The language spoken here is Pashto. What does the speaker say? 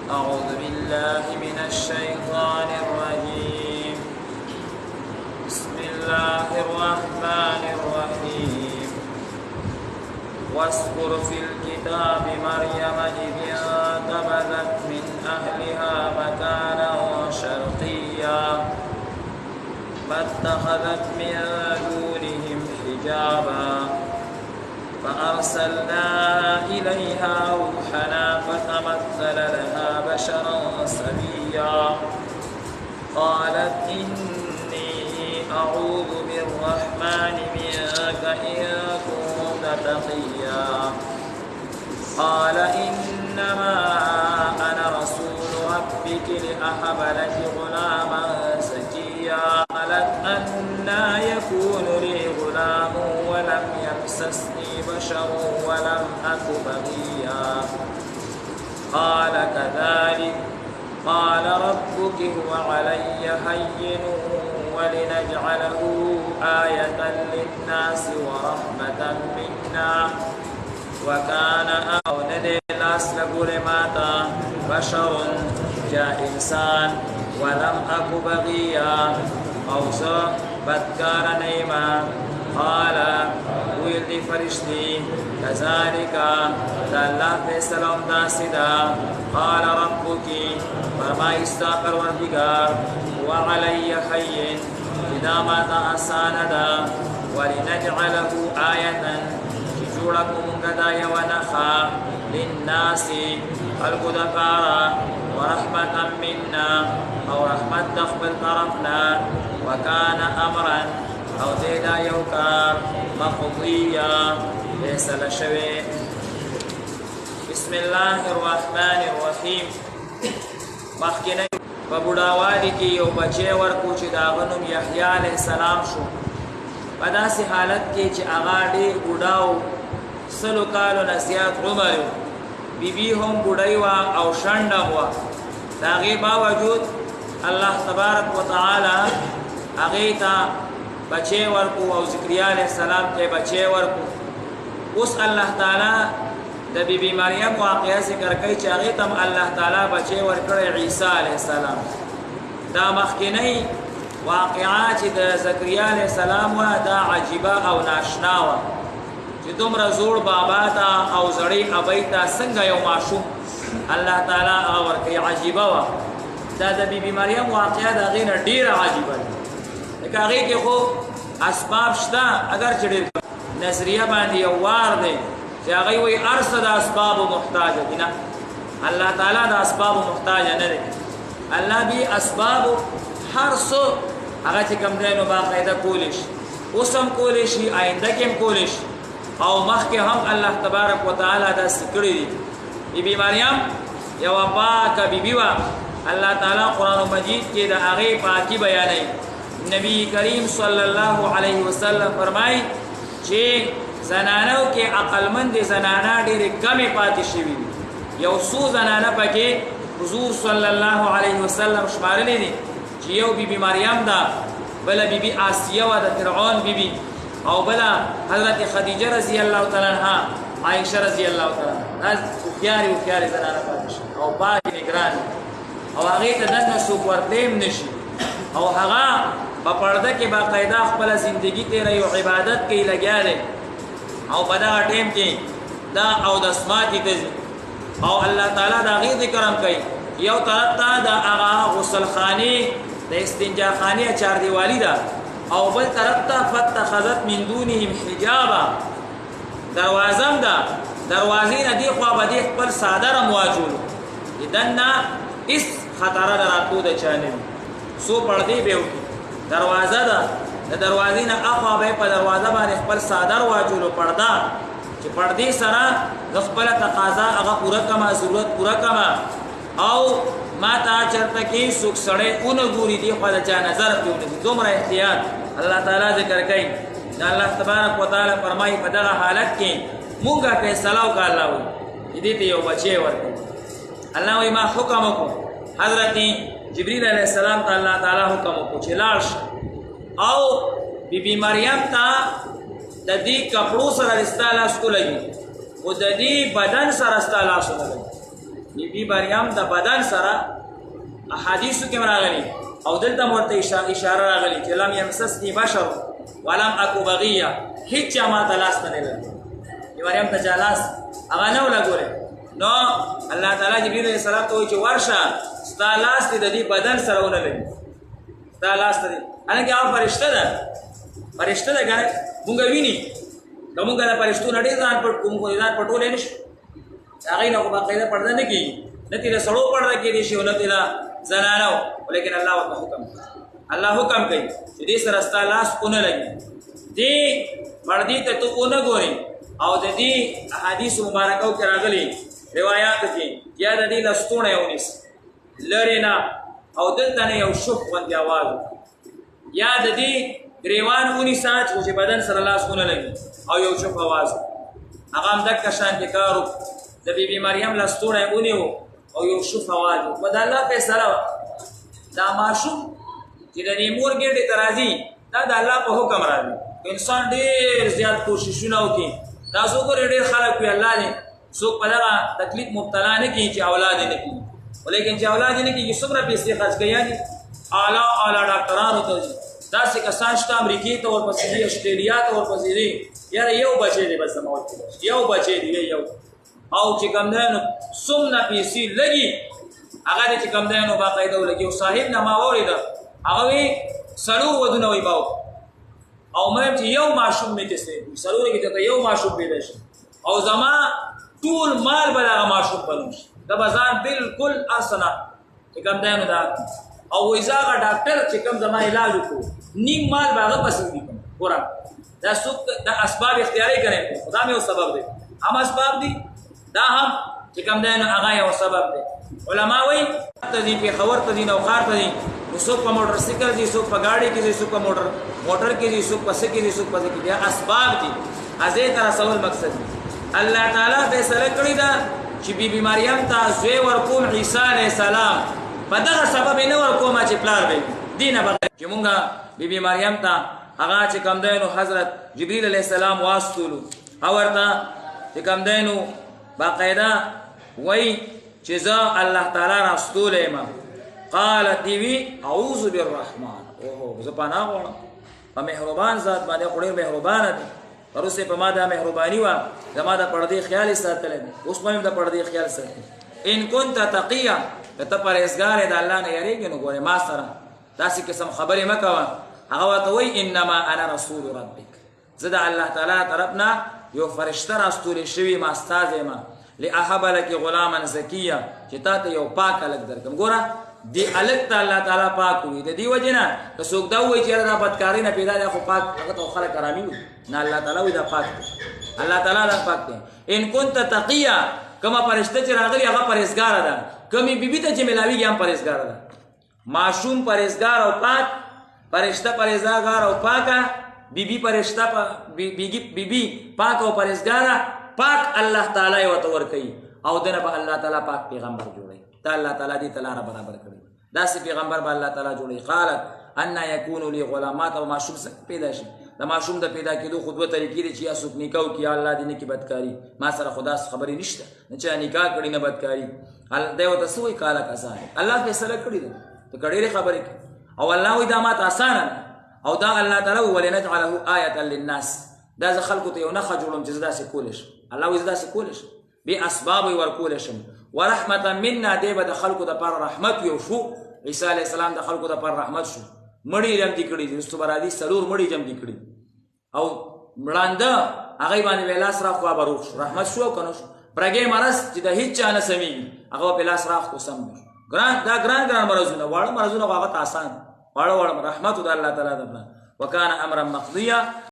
أعوذ بالله من الشيطان الرجيم. بسم الله الرحمن الرحيم. واذكر في الكتاب مريم إذ انتبذت من أهلها مكانا شرقيا فاتخذت من دونهم حجابا فأرسلنا إليها روحنا فتمثل لها بشرا سويا قالت إني أعوذ بالرحمن منك إن كنت تقيا قال إنما أنا رسول ربك لأهب لك غلاما زكيا قالت أنى يكون لي غلام ولم يمسسني بشر ولم أك بغيا قال كذلك قال ربك هو علي هين ولنجعله آية للناس ورحمة منا وكان أولد الأسلب لماتا بشر جاء إنسان ولم أك بغيا أوصى بدكار نيما قال ويل فرشتي كذلك الله فيسلام داسدا قال ربك فرما استغفر وردگار وعلي حين إذا مات أساندا ولنجعله آية جوړکم غدای ونخا للناس القدفارا ورحمة منا أو رحمة تخبر طرفنا وكان أمرا أو زيدا يوكار مقضيا ليس لشوي. بسم الله الرحمن الرحيم. مخکنه په بوډاوالي کې یو بچی ورکو چې د هغه نوم یحیی علیه السلام شو. په داسې حالت کې چې هغه ډېر بوډا و، سلو کالو نه زیات عمر و، بیبي هم بوډۍ وه او شنډه وه. د هغې باوجود الله تبارک وتعالی هغې ته بچی ورکو او ذکریا علیه السلام ته بچی ورکو. اوس الله تعالی د بیبي مریم واقعه ذکر کوي چې هغې ته هم الله تعالی بچی ورکړی عیسی علیه السلام. دا مخکینی واقعه چې د ذکریا علیه السلام وه دا عجیبه او ناشنا وه چې دومره زوړ بابا ته او زړې ابۍ ته څنګه یو ماشوم الله تعالی هغه ورکوي. عجیبه وه. دا د بیبي مریم واقعه د هغې نه ډېره عجیبه ده. لکه هغې کې خو اسباب شته، اگر چې ډېر نظریه باندې یو وار دی چې هغوی وایي هر څه د اسبابو محتاجه دي. نه، الله تعالی د اسبابو محتاجه نه دی. الله بي اسبابو هر څه هغه چې کوم دی نو باقاعده کولی شي، اوس هم کولی شي، آینده کې هم کولی شي او مخکې هم الله تبارک وتعالی داسې کړي دي. بیبي مریم یوه پاکه بیبي وه. الله تعالی قرآن مجید کې د هغې پاکي بیانوي. نبی کریم صلی الله علیه وسلم فرمایي چې زنانو کې عقلمند زنانه ډېرې کمې پاتې شوي دي. یو څو زنانه پکې حضور صلی الله علیه وسلم شمارلې دي چې یو بیبي مریم ده، بله بیبي آسیه وه د فرعون بیبي، او بله حضرت خدیجه رضی الله تعالی عنها، عایشه رضی الله تعالی عنها. دا هوښیارې زنانه پاتې شي او پاکې نګرانې او هغې ته دننه څوک ورتلی هم نه شي او هغه په پرده کې باقاعده خپله زندګي تېروي او عبادت کوي، لګیا دی. او په دغه ټیم کې دا اودسماتې ته ځي او الله تعالی د هغې ذکر هم کوي. یو طرف ته د هغه غسلخانې د استنجاخانې چاردیوالي ده او بل طرف ته فتخذت من دونهم حجابا، دروازه هم ده. دروازې نه دې خوا به دې خپل څادر هم واچولو، د دننه هېڅ خطره د راتلو د چا نه وي. څو پردې به یې وکړي، دروازه ده، د دروازې نه اخوا به یې په دروازه باندې خپل څادر واچولو، پرده چې پردې سره د خپله تقاضا هغه پوره کړمه، ضرورت پوره کړمه او ما ته چېرته کې څوک سړی ونه ګوري، دې خوا د چا نظر پرې ونه ځي. دومره احتیاط الله تعالی ذکر کوي. دا الله تبارک وتعالی فرمایي په دغه حالت کې مونږه فیصله وکړه. الله وایي چې دې ته یو بچی ورکړو. الله وایي ما حکم وکړو، حضرت جبریل علیه السلام ته الله تعالی حکم وکړو چې لاړ شه او بیبي مریم ته د دې کپړو سره ستا لاس ولګي او د دې بدن سره ستا لاس ولګي. بی مریم د بدن سره احادیثو کې راغلي او دلته ورته اشاره راغلي چې لم یمسسني بشر ولم اکو بغیه، هیڅ چا ما ته لاس نه لګولی. بی مریم ته چا لاس هغه نه ولګولی. نو الله تعالی جبرئیل علیه السلام ته وایي چې ورشه ستا لاس دې د دې بدن سره ونه لګي، ستا لاس ته دې حالانکې هغه فرشته ده، فرشته ده که مونږ ویني که مونږ د فرشتو نه ډېر ځان پټ کوو، ځان پټولی نه شو. هغوی نه خو باقاعده پرده نه کېږي، نه ترې سړو پرده کېدی شي او نه ترې زنانو، ولیکن الله ورته حکم کوي، الله حکم کوي چې دې سره ستا لاس ونه لګي، دې پردې ته ته ونه ګورې. او د دې احادیثو مبارکو کې راغلي روایاتو کې یا د دې لستوڼی ونیس لرې نه او دلته نه یو شف غوندې اواز یا د دې ګریوان ونیسه چې بدن سره لاس ونه لګي او یو شف اواز هغه هم دقه شانتې کار د بیبي مریم لستوڼی ونیو او یو شف اواز په د الله فیصله وه. دا ماشوم چې د دې مور ګېډې ته راځي دا د الله په حکم راځي. انسان ډېر زیات کوششونه وکړي، دا څوک ګورې ډېر خلک وي الله دې څوک په دغه تکلیف مبتلا نه کړي چې اولاد یې نه کړي، ولیکن چې اولاد یې نه کړي څومره پیسې خرڅ کوي، یعنې اعلی ډاکټرانو ته ځي، داسې کسان شته امریکې ته ورپسې دي، اسټرالیا ته ورپسې دي، یاره یو بچی دی بس زما ورته یو بچی دی یو، او چې کوم دی نو څومره پیسې لګي هغه دې چې کوم دی نو باقاعده ولګي. او صاحب نه ما واورېده هغه وایي څلور ودونه وایي باو او مې چې یو ماشوم مې چې څلورو کې ته یو ماشوم پیدا شي او زما ټول مال به دغه ماشوم بنو شي، د به ځان بالکل اسنه چې کوم دی نو دا او وایي زه هغه ډاکټر چې کوم زما علاج وکړو نیم مال به هغه پسې وي. ګوره دا څوک د اسباب اختیاري کوي، دا مې یو سبب دی، هم اسباب دي دا هم چې کوم دی نو هغه یو سبب دی. علما وایي ته ځي پېښور ته ځي نوښار ته ځي نو څوک په موټر سایکل ځي، څوک په ګاډي کې ځي، څوک په موټر کې ځي، څوک په څه کې ځي، څوک په څه کې ځي، اسباب دي هغې ته رسول مقصد دی. الله تعالی فیصله کړې ده چې بیبي مریم ته زوی ورکوم عیسی علیه السلام، په دغه سبب یې نه ورکوم چې پلار دی دې نه بغیر چې مونږ بیبي مریم ته هغه چې کوم دی نو حضرت جبریل علیه السلام واستولو او ورته چې کوم دی نو باقاعده وایي چې زه الله تعالی راستولی یم. قالت دیوی اعوذ بالرحمن، اوهو زه پناه غواړم په مهربان ذات باندې، خو ډېر مهربانه دی. پروسې په ما دا مهرباني وه، زما د پردې خیال یې ساتلی دی، اوس به مې د پردې خیال ساتي. ان كنت تقیه که ته پرهېزګار یې د الله نه یېرېږې نو ګورې ما سره داسې قسم خبرې مه کوه. هغه ورته وایي انما انا رسول ربک، زه د الله تعالی طرف نه یو فرشته راستولی شوي ما استازی یم، لاحب لک غلاما زکیه چې تا ته یو پاک هلک درکړم. ګوره دې هلک ته الله تعالی پاک وي، د دې وجې نه که څوک دا ووایي چې یاره دا بدکارۍ نه پیدا دی خو پاک هغه ته خلک ارامي وي، نه الله تعالی وایي دا پاک دی، الله تعالی دا پاک دی. ان كنت تقیه، کومه فرشته چې راغلي هغه پرهېزګاره ده، کومې بیبي ته چې میلاویږي هم پرهېزګاره ده. ماشوم پرهېزګار او پاک، فرشته پرهېزګار او پاکه، بیبي فرشته بیبي پاک او پرهېزګاره، پاک الله تعالی یې ورته ورکوي او دنه به الله تعالی پاک پیغمبر جوړوي. دا الله تعالی دې ته لاره برابر کړي، داسې پیغمبر به الله تعالی جوړوي. قالت انا یکون لی غلامات، او ماشوم څنګه پیدا شي؟ د ماشوم د پیدا کېدو خو دوه طریقې دي چې یا څوک نکاح وکړي یا الله دې نه کړي بدکاري. ما سره خو داسې خبرې نشته، نه چا نکاح کړي نه بدکاري. دی ورته څه وایي؟ قال کذلک، الله فیصله کړې ده ته که ډېرې خبرې کوي او الله وایي دا ماته اسانه ده. او دا الله تعالی وایي ولنجعله آیة للناس، دا زه خلکو ته یو نښه جوړوم چې زه داسې کولی شم. الله وایي زه داسې کولی شم، بې اسباب یې ورکولی شم. ورحمة منا، دی به د خلکو دپاره رحمت یو شو. عیسی علیه السلام د خلکو دپاره رحمت شو، مړي جمع دي کړي دي، رستو به راځي څلور مړي جمع دي کړي او مړانده هغې باندې به لاس راخ خوا به روغ شو، رحمت شو او که نه شو. پرګې مرض چې د هېڅ چا نه سمیږي هغه به پې لاس راخ کو سم شو. دا ګران مرضونه، واړه مرضونه خو هغه ته اسان، واړه رحمت د الله تعالی طرفه. وکان امرا مقضیه.